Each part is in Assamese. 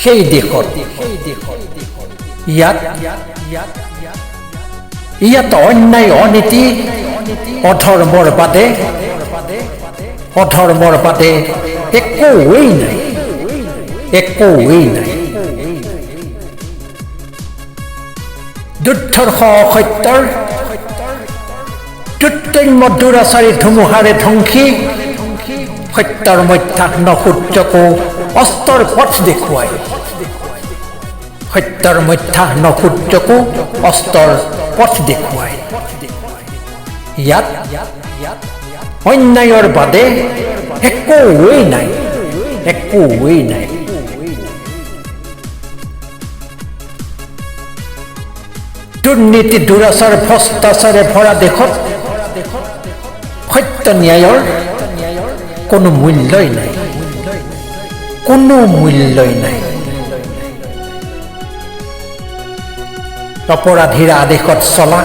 সেই দেশত ইয়াত অন্যায় অনীতি অধৰ্মৰ বাদে একোৱেই নাই দুৰ্ধৰ্ষ অসত্যৰ দুৰ্দম্য দুৰাচাৰী ধুমুহাৰে ধ্বংসী সত্যৰ মধ্যাহ্ন সূৰ্যকো অস্তৰ পথ দেখুৱাই সত্যৰ মধ্যাহ্ন সূৰ্যকো অস্তৰ পথ দেখুৱাই ইয়াত অন্যায়ৰ বাদে একোৱেই নাই দুৰ্নীতি দুৰাচাৰ ভ্ৰষ্টাচাৰে ভৰা দেশত সত্য ন্যায়ৰ কোনো মূল্যই নাই অপৰাধীৰ আদেশত চলা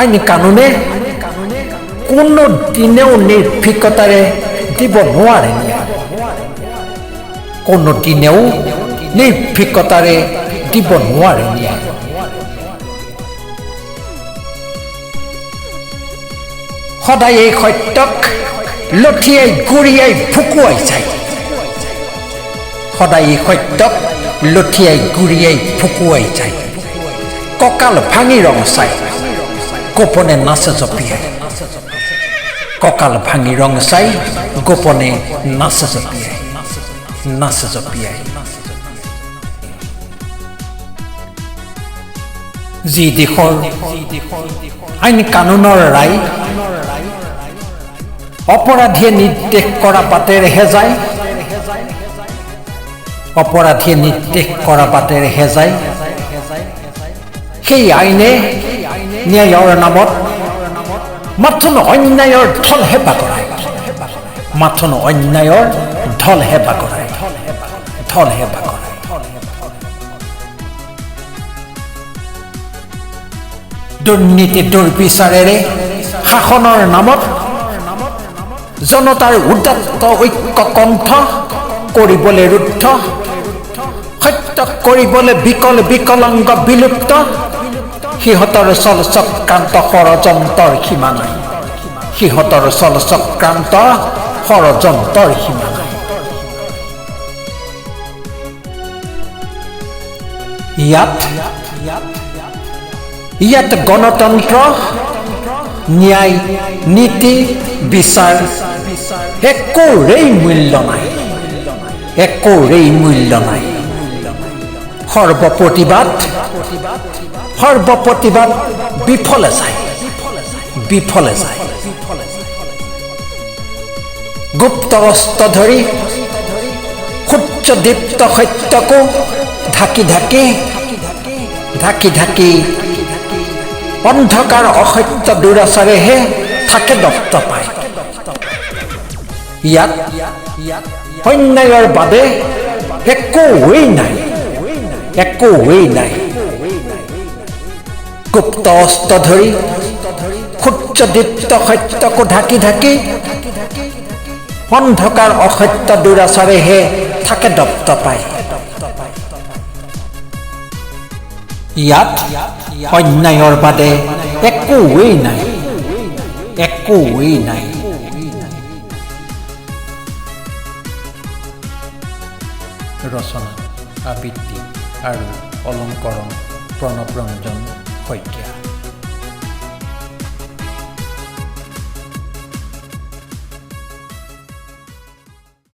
আইন কানুনে কোনো দিনেও নিৰ্ভীকতাৰে দিব নোৱাৰে সদায় এই সত্যক লঠিয়াই গুৰিয়াই ফুকুৱাই যায় কঁকাল ভাঙি ৰং চাই গোপনে নাচে জপিয়াই যি দেশৰ আইন কানুনৰ ৰায় অপৰাধীয়ে নিৰ্দেশ কৰা বাটেৰেহে যায় সেই আইনে ন্যায়ৰ নামত মাথো অন্যায়ৰ ঢলহে বাগৰায় দুৰ্নীতি দুৰ্বিচাৰেৰে শাসনৰ নামত জনতাৰ উদাত্ত ঐক্য কণ্ঠ কৰিবলৈ ৰুদ্ধ সত্য কৰিবলৈ বিকলাংগ বিলুপ্ত সিহঁতৰ চলচক্ৰান্ত ষড়যন্ত্ৰৰ সীমা নাই ইয়াত গণতন্ত্ৰ ন্যায় নীতি বিচাৰ একোৰেই মূল্য নাই সৰ্বপ্ৰতিবাদ বিফলে যায় গুপ্ত অস্ত্ৰ ধৰি সূৰ্যদীপ্ত সত্যকো ঢাকি অন্ধকাৰ অসত্য দুৰাচাৰেহে থাকে দপ্ত পায় ইয়াত অন্যায়ৰ বাদে একোৱেই নাই গুপ্ত অস্ত্ৰ ধৰি সূৰ্যদীপ্ত সত্যকো ঢাকি অন্ধকাৰ অসত্য দুৰাচাৰেহে থাকে দপ্ত পায় ইয়াত অন্যায়ৰ বাদে একোৱেই নাই ৰচনা আবৃত্তি আৰু অলংকৰণ প্ৰণৱ ৰঞ্জন শইকীয়া।